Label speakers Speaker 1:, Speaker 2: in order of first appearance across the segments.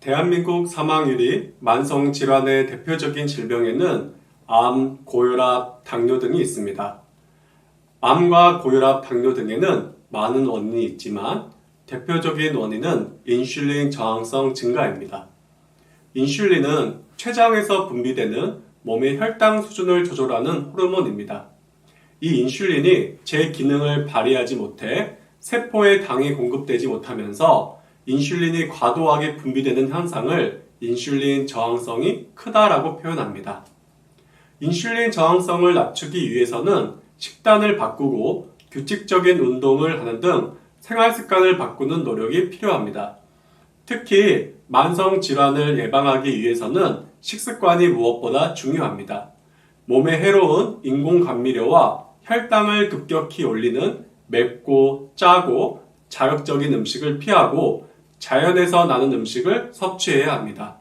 Speaker 1: 대한민국 사망률이 만성질환의 대표적인 질병에는 암, 고혈압, 당뇨 등이 있습니다. 암과 고혈압, 당뇨 등에는 많은 원인이 있지만 대표적인 원인은 인슐린 저항성 증가입니다. 인슐린은 췌장에서 분비되는 몸의 혈당 수준을 조절하는 호르몬입니다. 이 인슐린이 제 기능을 발휘하지 못해 세포에 당이 공급되지 못하면서 인슐린이 과도하게 분비되는 현상을 인슐린 저항성이 크다라고 표현합니다. 인슐린 저항성을 낮추기 위해서는 식단을 바꾸고 규칙적인 운동을 하는 등 생활 습관을 바꾸는 노력이 필요합니다. 특히 만성 질환을 예방하기 위해서는 식습관이 무엇보다 중요합니다. 몸에 해로운 인공 감미료와 혈당을 급격히 올리는 맵고 짜고 자극적인 음식을 피하고 자연에서 나는 음식을 섭취해야 합니다.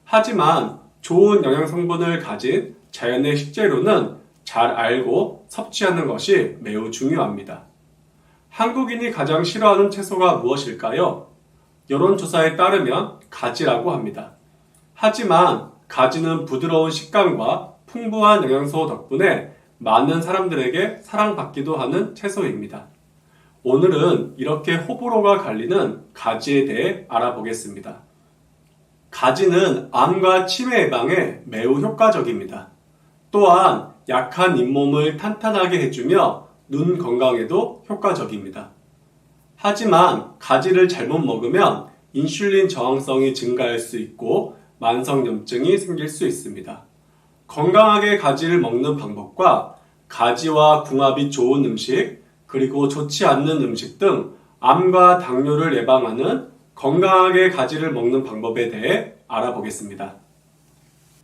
Speaker 1: 하지만 좋은 영양 성분을 가진 자연의 식재료는 잘 알고 섭취하는 것이 매우 중요합니다. 한국인이 가장 싫어하는 채소가 무엇일까요? 여론조사에 따르면 가지라고 합니다. 하지만 가지는 부드러운 식감과 풍부한 영양소 덕분에 많은 사람들에게 사랑받기도 하는 채소입니다. 오늘은 이렇게 호불호가 갈리는 가지에 대해 알아보겠습니다. 가지는 암과 치매 예방에 매우 효과적입니다. 또한 약한 잇몸을 탄탄하게 해주며 눈 건강에도 효과적입니다. 하지만 가지를 잘못 먹으면 인슐린 저항성이 증가할 수 있고 만성염증이 생길 수 있습니다. 건강하게 가지를 먹는 방법과 가지와 궁합이 좋은 음식, 그리고 좋지 않는 음식 등 암과 당뇨를 예방하는 건강하게 가지를 먹는 방법에 대해 알아보겠습니다.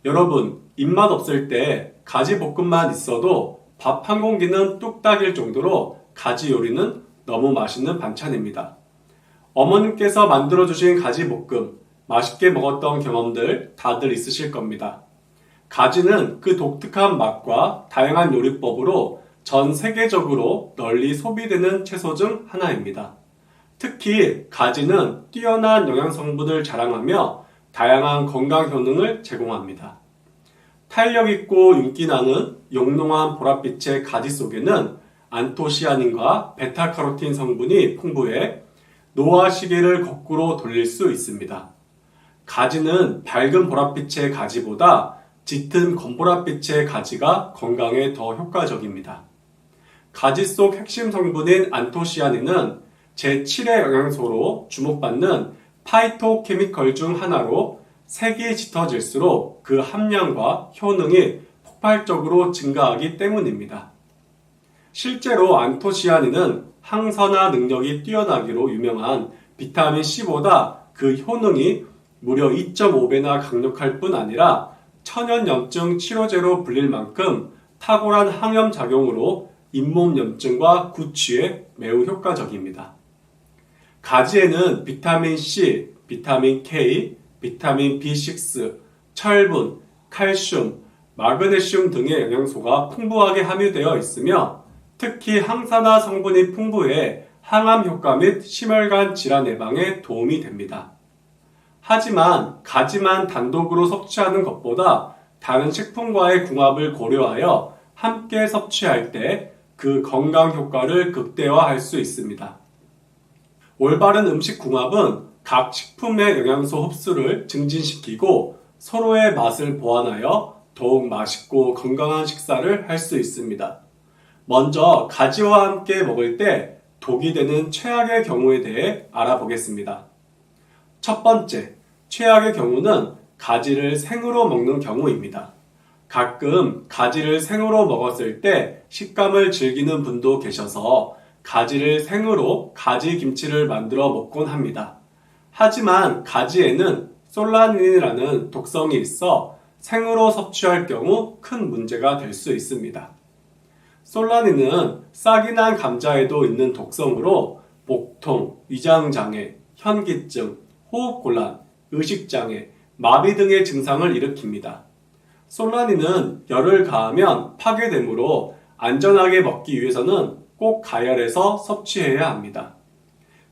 Speaker 1: 여러분, 입맛 없을 때 가지 볶음만 있어도 밥 한 공기는 뚝딱일 정도로 가지 요리는 너무 맛있는 반찬입니다. 어머님께서 만들어주신 가지 볶음, 맛있게 먹었던 경험들 다들 있으실 겁니다. 가지는 그 독특한 맛과 다양한 요리법으로 전 세계적으로 널리 소비되는 채소 중 하나입니다. 특히 가지는 뛰어난 영양 성분을 자랑하며 다양한 건강 효능을 제공합니다. 탄력 있고 윤기 나는 용롱한 보랏빛의 가지 속에는 안토시아닌과 베타카로틴 성분이 풍부해 노화 시계를 거꾸로 돌릴 수 있습니다. 가지는 밝은 보랏빛의 가지보다 짙은 검보랏빛의 가지가 건강에 더 효과적입니다. 가지 속 핵심 성분인 안토시아닌은 제7의 영양소로 주목받는 파이토케미컬 중 하나로 색이 짙어질수록 그 함량과 효능이 폭발적으로 증가하기 때문입니다. 실제로 안토시아닌은 항산화 능력이 뛰어나기로 유명한 비타민 C보다 그 효능이 무려 2.5배나 강력할 뿐 아니라 천연염증 치료제로 불릴 만큼 탁월한 항염 작용으로 잇몸 염증과 구취에 매우 효과적입니다. 가지에는 비타민 C, 비타민 K, 비타민 B6, 철분, 칼슘, 마그네슘 등의 영양소가 풍부하게 함유되어 있으며 특히 항산화 성분이 풍부해 항암 효과 및 심혈관 질환 예방에 도움이 됩니다. 하지만 가지만 단독으로 섭취하는 것보다 다른 식품과의 궁합을 고려하여 함께 섭취할 때 그 건강 효과를 극대화할 수 있습니다. 올바른 음식 궁합은 각 식품의 영양소 흡수를 증진시키고 서로의 맛을 보완하여 더욱 맛있고 건강한 식사를 할 수 있습니다. 먼저 가지와 함께 먹을 때 독이 되는 최악의 경우에 대해 알아보겠습니다. 첫 번째, 최악의 경우는 가지를 생으로 먹는 경우입니다. 가끔 가지를 생으로 먹었을 때 식감을 즐기는 분도 계셔서 가지를 생으로 가지 김치를 만들어 먹곤 합니다. 하지만 가지에는 솔라닌이라는 독성이 있어 생으로 섭취할 경우 큰 문제가 될 수 있습니다. 솔라닌은 싹이 난 감자에도 있는 독성으로 복통, 위장장애, 현기증, 호흡곤란, 의식장애, 마비 등의 증상을 일으킵니다. 솔라닌은 열을 가하면 파괴되므로 안전하게 먹기 위해서는 꼭 가열해서 섭취해야 합니다.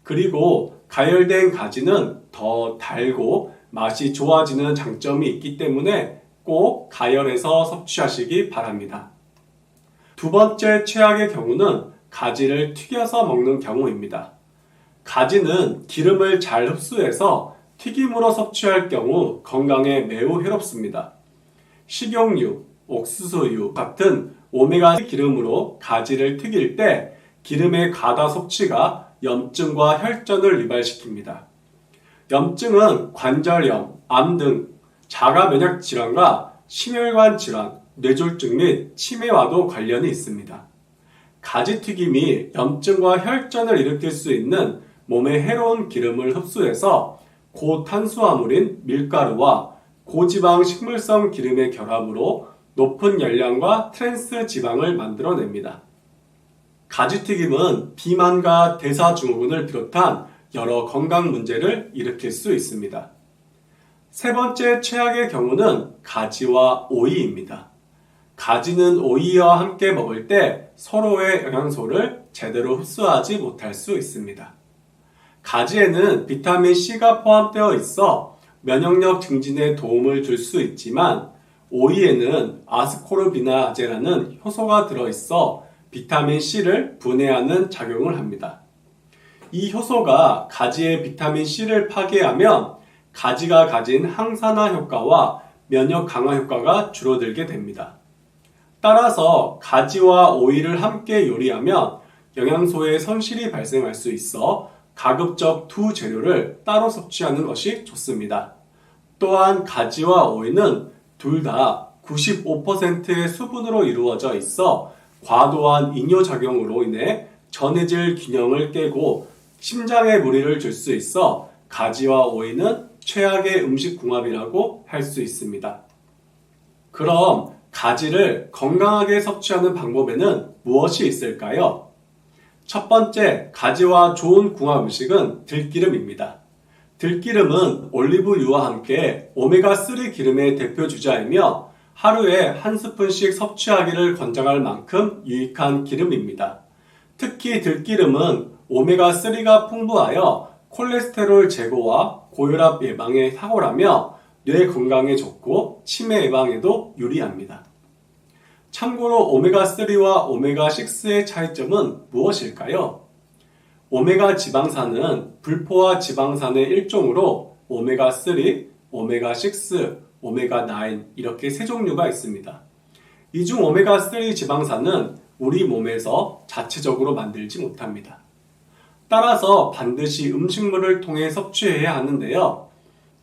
Speaker 1: 그리고 가열된 가지는 더 달고 맛이 좋아지는 장점이 있기 때문에 꼭 가열해서 섭취하시기 바랍니다. 두 번째 최악의 경우는 가지를 튀겨서 먹는 경우입니다. 가지는 기름을 잘 흡수해서 튀김으로 섭취할 경우 건강에 매우 해롭습니다. 식용유, 옥수수유 같은 오메가 기름으로 가지를 튀길 때 기름의 과다 섭취가 염증과 혈전을 유발시킵니다. 염증은 관절염, 암 등 자가 면역 질환과 심혈관 질환, 뇌졸중 및 치매와도 관련이 있습니다. 가지튀김이 염증과 혈전을 일으킬 수 있는 몸에 해로운 기름을 흡수해서 고탄수화물인 밀가루와 고지방 식물성 기름의 결합으로 높은 열량과 트랜스 지방을 만들어냅니다. 가지튀김은 비만과 대사증후군을 비롯한 여러 건강 문제를 일으킬 수 있습니다. 세 번째 최악의 경우는 가지와 오이입니다. 가지는 오이와 함께 먹을 때 서로의 영양소를 제대로 흡수하지 못할 수 있습니다. 가지에는 비타민 C가 포함되어 있어 면역력 증진에 도움을 줄 수 있지만 오이에는 아스코르비나제라는 효소가 들어있어 비타민 C를 분해하는 작용을 합니다. 이 효소가 가지의 비타민 C를 파괴하면 가지가 가진 항산화 효과와 면역 강화 효과가 줄어들게 됩니다. 따라서 가지와 오이를 함께 요리하면 영양소의 손실이 발생할 수 있어 가급적 두 재료를 따로 섭취하는 것이 좋습니다. 또한 가지와 오이는 둘 다 95%의 수분으로 이루어져 있어 과도한 이뇨작용으로 인해 전해질 균형을 깨고 심장에 무리를 줄 수 있어 가지와 오이는 최악의 음식궁합이라고 할 수 있습니다. 그럼 가지를 건강하게 섭취하는 방법에는 무엇이 있을까요? 첫 번째, 가지와 좋은 궁합 음식은 들기름입니다. 들기름은 올리브유와 함께 오메가3 기름의 대표 주자이며 하루에 한 스푼씩 섭취하기를 권장할 만큼 유익한 기름입니다. 특히 들기름은 오메가3가 풍부하여 콜레스테롤 제거와 고혈압 예방에 탁월하며 뇌 건강에 좋고 치매 예방에도 유리합니다. 참고로 오메가3와 오메가6의 차이점은 무엇일까요? 오메가 지방산은 불포화 지방산의 일종으로 오메가3, 오메가6, 오메가9 이렇게 세 종류가 있습니다. 이 중 오메가3 지방산은 우리 몸에서 자체적으로 만들지 못합니다. 따라서 반드시 음식물을 통해 섭취해야 하는데요.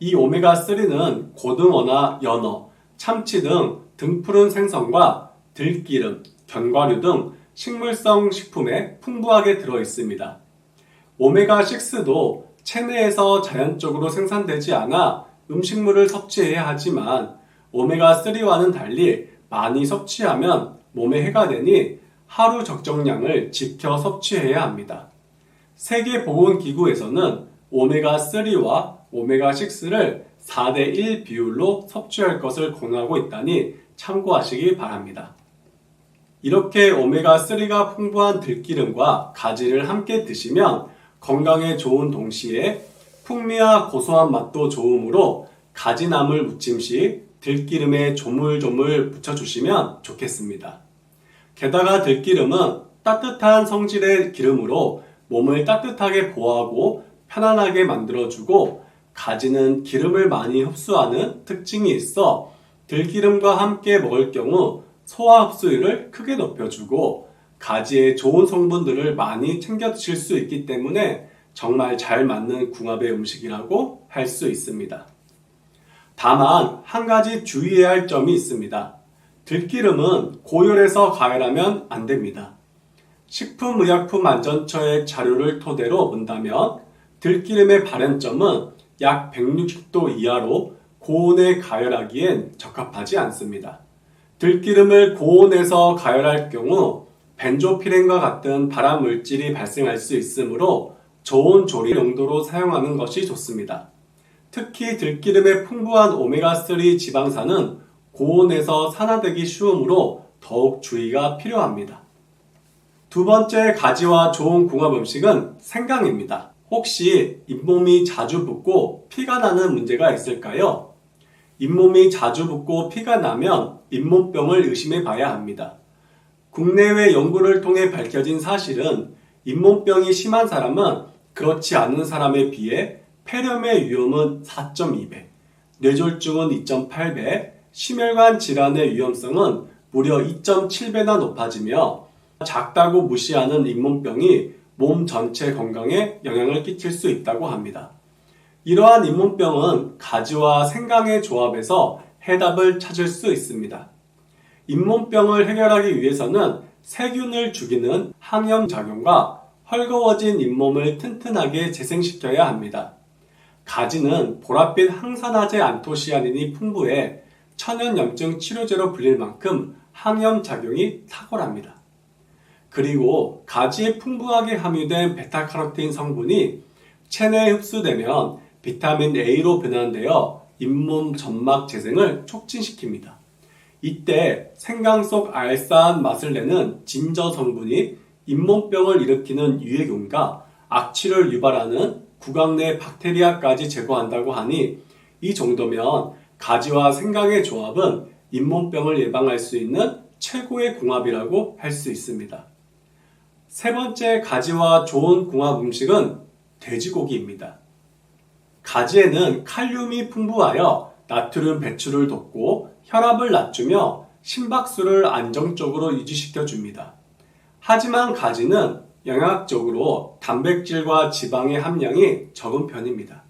Speaker 1: 이 오메가3는 고등어나 연어, 참치 등 등푸른 생선과 들기름, 견과류 등 식물성 식품에 풍부하게 들어 있습니다. 오메가6도 체내에서 자연적으로 생산되지 않아 음식물을 섭취해야 하지만 오메가3와는 달리 많이 섭취하면 몸에 해가 되니 하루 적정량을 지켜 섭취해야 합니다. 세계보건기구에서는 오메가3와 오메가6를 4대1 비율로 섭취할 것을 권하고 있다니 참고하시기 바랍니다. 이렇게 오메가3가 풍부한 들기름과 가지를 함께 드시면 건강에 좋은 동시에 풍미와 고소한 맛도 좋으므로 가지나물 무침 시 들기름에 조물조물 묻혀주시면 좋겠습니다. 게다가 들기름은 따뜻한 성질의 기름으로 몸을 따뜻하게 보호하고 편안하게 만들어주고 가지는 기름을 많이 흡수하는 특징이 있어 들기름과 함께 먹을 경우 소화 흡수율을 크게 높여주고 가지의 좋은 성분들을 많이 챙겨 드실 수 있기 때문에 정말 잘 맞는 궁합의 음식이라고 할 수 있습니다. 다만 한 가지 주의해야 할 점이 있습니다. 들기름은 고열에서 가열하면 안 됩니다. 식품의약품안전처의 자료를 토대로 본다면 들기름의 발현점은 약 160도 이하로 고온에 가열하기엔 적합하지 않습니다. 들기름을 고온에서 가열할 경우 벤조피렌과 같은 발암물질이 발생할 수 있으므로 저온 조리 용도로 사용하는 것이 좋습니다. 특히 들기름에 풍부한 오메가3 지방산은 고온에서 산화되기 쉬우므로 더욱 주의가 필요합니다. 두 번째 가지와 좋은 궁합 음식은 생강입니다. 혹시 잇몸이 자주 붓고 피가 나는 문제가 있을까요? 잇몸이 자주 붓고 피가 나면 잇몸병을 의심해 봐야 합니다. 국내외 연구를 통해 밝혀진 사실은 잇몸병이 심한 사람은 그렇지 않은 사람에 비해 폐렴의 위험은 4.2배, 뇌졸중은 2.8배, 심혈관 질환의 위험성은 무려 2.7배나 높아지며 작다고 무시하는 잇몸병이 몸 전체 건강에 영향을 끼칠 수 있다고 합니다. 이러한 잇몸병은 가지와 생강의 조합에서 해답을 찾을 수 있습니다. 잇몸병을 해결하기 위해서는 세균을 죽이는 항염작용과 헐거워진 잇몸을 튼튼하게 재생시켜야 합니다. 가지는 보랏빛 항산화제 안토시아닌이 풍부해 천연염증 치료제로 불릴 만큼 항염작용이 탁월합니다. 그리고 가지에 풍부하게 함유된 베타카로틴 성분이 체내에 흡수되면 비타민 A로 변환되어 잇몸 점막 재생을 촉진시킵니다. 이때 생강 속 알싸한 맛을 내는 진저 성분이 잇몸병을 일으키는 유해균과 악취를 유발하는 구강 내 박테리아까지 제거한다고 하니 이 정도면 가지와 생강의 조합은 잇몸병을 예방할 수 있는 최고의 궁합이라고 할 수 있습니다. 세 번째 가지와 좋은 궁합 음식은 돼지고기입니다. 가지에는 칼륨이 풍부하여 나트륨 배출을 돕고 혈압을 낮추며 심박수를 안정적으로 유지시켜 줍니다. 하지만 가지는 영양학적으로 단백질과 지방의 함량이 적은 편입니다.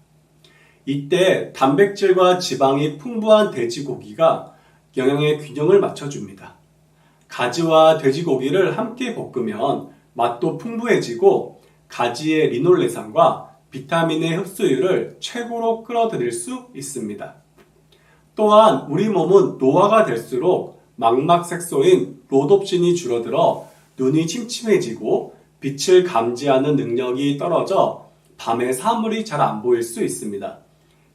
Speaker 1: 이때 단백질과 지방이 풍부한 돼지고기가 영양의 균형을 맞춰줍니다. 가지와 돼지고기를 함께 볶으면 맛도 풍부해지고 가지의 리놀레산과 비타민의 흡수율을 최고로 끌어들일 수 있습니다. 또한 우리 몸은 노화가 될수록 망막 색소인 로놉신이 줄어들어 눈이 침침해지고 빛을 감지하는 능력이 떨어져 밤에 사물이 잘 안 보일 수 있습니다.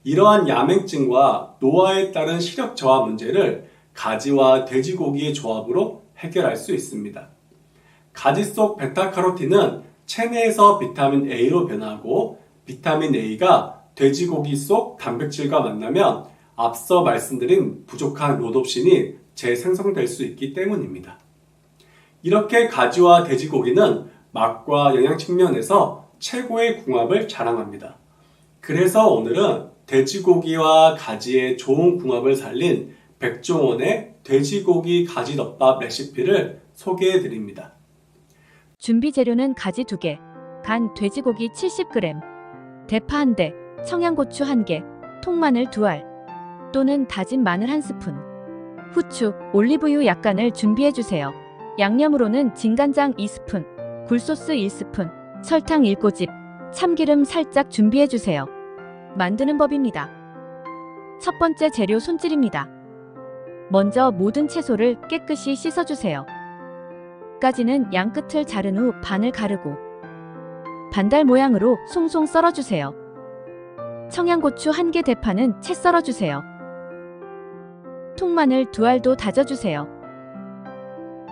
Speaker 1: 이러한 야맹증과 노화에 따른 시력 저하 문제를 가지와 돼지고기의 조합으로 해결할 수 있습니다. 가지 속 베타카로틴은 체내에서 비타민 A로 변하고 비타민 A가 돼지고기 속 단백질과 만나면 앞서 말씀드린 부족한 로놉신이 재생성될 수 있기 때문입니다. 이렇게 가지와 돼지고기는 맛과 영양 측면에서 최고의 궁합을 자랑합니다. 그래서 오늘은 돼지고기와 가지의 좋은 궁합을 살린 백종원의 돼지고기 가지덮밥 레시피를 소개해 드립니다.
Speaker 2: 준비 재료는 가지 2개, 간 돼지고기 70g, 대파 1대, 청양고추 1개, 통마늘 2알, 또는 다진 마늘 1스푼, 후추, 올리브유 약간을 준비해주세요. 양념으로는 진간장 2스푼, 굴소스 1스푼, 설탕 1꼬집, 참기름 살짝 준비해주세요. 만드는 법입니다. 첫 번째 재료 손질입니다. 먼저 모든 채소를 깨끗이 씻어주세요. 가지는 양끝을 자른 후 반을 가르고 반달 모양으로 송송 썰어주세요. 청양고추 1개, 대파는 채 썰어주세요. 통마늘 2알도 다져주세요.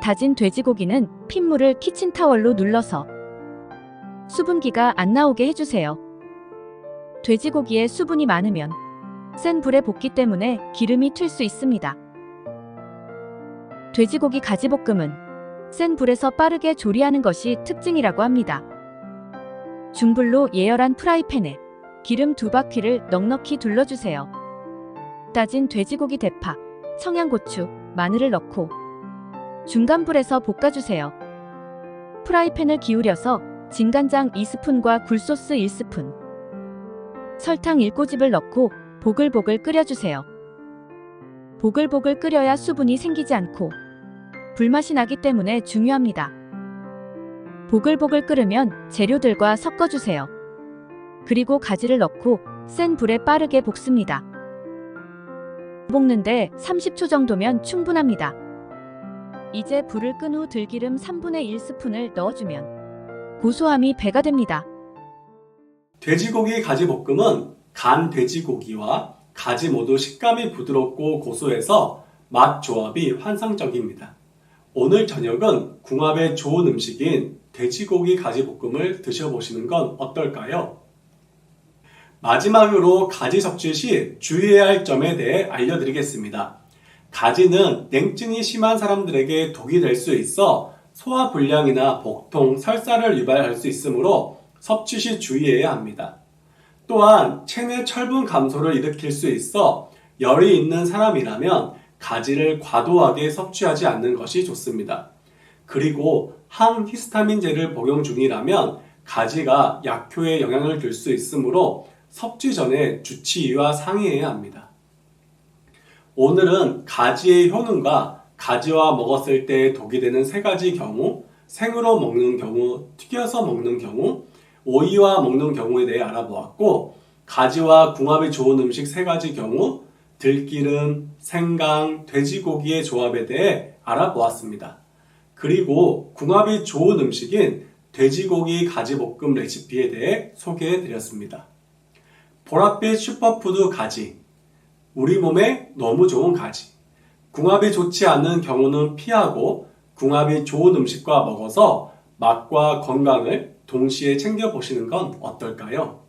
Speaker 2: 다진 돼지고기는 핏물을 키친타월로 눌러서 수분기가 안 나오게 해주세요. 돼지고기에 수분이 많으면 센 불에 볶기 때문에 기름이 튈 수 있습니다. 돼지고기 가지볶음은 센 불에서 빠르게 조리하는 것이 특징이라고 합니다. 중불로 예열한 프라이팬에 기름 2바퀴를 넉넉히 둘러주세요. 다진 돼지고기, 대파, 청양고추, 마늘을 넣고 중간불에서 볶아주세요. 프라이팬을 기울여서 진간장 2스푼과 굴소스 1스푼, 설탕 1꼬집을 넣고 보글보글 끓여주세요. 보글보글 끓여야 수분이 생기지 않고 불맛이 나기 때문에 중요합니다. 보글보글 끓으면 재료들과 섞어주세요. 그리고 가지를 넣고 센 불에 빠르게 볶습니다. 볶는데 30초 정도면 충분합니다. 이제 불을 끈 후 들기름 3분의 1스푼을 넣어주면 고소함이 배가 됩니다.
Speaker 1: 돼지고기 가지볶음은 간 돼지고기와 가지 모두 식감이 부드럽고 고소해서 맛 조합이 환상적입니다. 오늘 저녁은 궁합에 좋은 음식인 돼지고기 가지볶음을 드셔보시는 건 어떨까요? 마지막으로 가지 섭취 시 주의해야 할 점에 대해 알려드리겠습니다. 가지는 냉증이 심한 사람들에게 독이 될 수 있어 소화불량이나 복통, 설사를 유발할 수 있으므로 섭취 시 주의해야 합니다. 또한 체내 철분 감소를 일으킬 수 있어 열이 있는 사람이라면 가지를 과도하게 섭취하지 않는 것이 좋습니다. 그리고 항히스타민제를 복용 중이라면 가지가 약효에 영향을 줄 수 있으므로 섭취 전에 주치의와 상의해야 합니다. 오늘은 가지의 효능과 가지와 먹었을 때 독이 되는 세 가지 경우, 생으로 먹는 경우, 튀겨서 먹는 경우, 오이와 먹는 경우에 대해 알아보았고, 가지와 궁합이 좋은 음식 세 가지 경우, 들기름, 생강, 돼지고기의 조합에 대해 알아보았습니다. 그리고 궁합이 좋은 음식인 돼지고기 가지볶음 레시피에 대해 소개해 드렸습니다. 보랏빛 슈퍼푸드 가지, 우리 몸에 너무 좋은 가지. 궁합이 좋지 않은 경우는 피하고 궁합이 좋은 음식과 먹어서 맛과 건강을 동시에 챙겨보시는 건 어떨까요?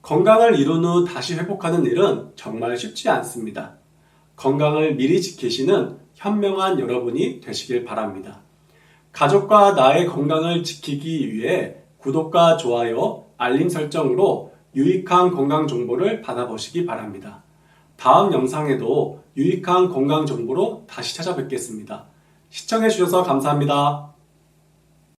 Speaker 1: 건강을 이룬 후 다시 회복하는 일은 정말 쉽지 않습니다. 건강을 미리 지키시는 현명한 여러분이 되시길 바랍니다. 가족과 나의 건강을 지키기 위해 구독과 좋아요, 알림 설정으로 유익한 건강 정보를 받아보시기 바랍니다. 다음 영상에도 유익한 건강 정보로 다시 찾아뵙겠습니다. 시청해주셔서 감사합니다.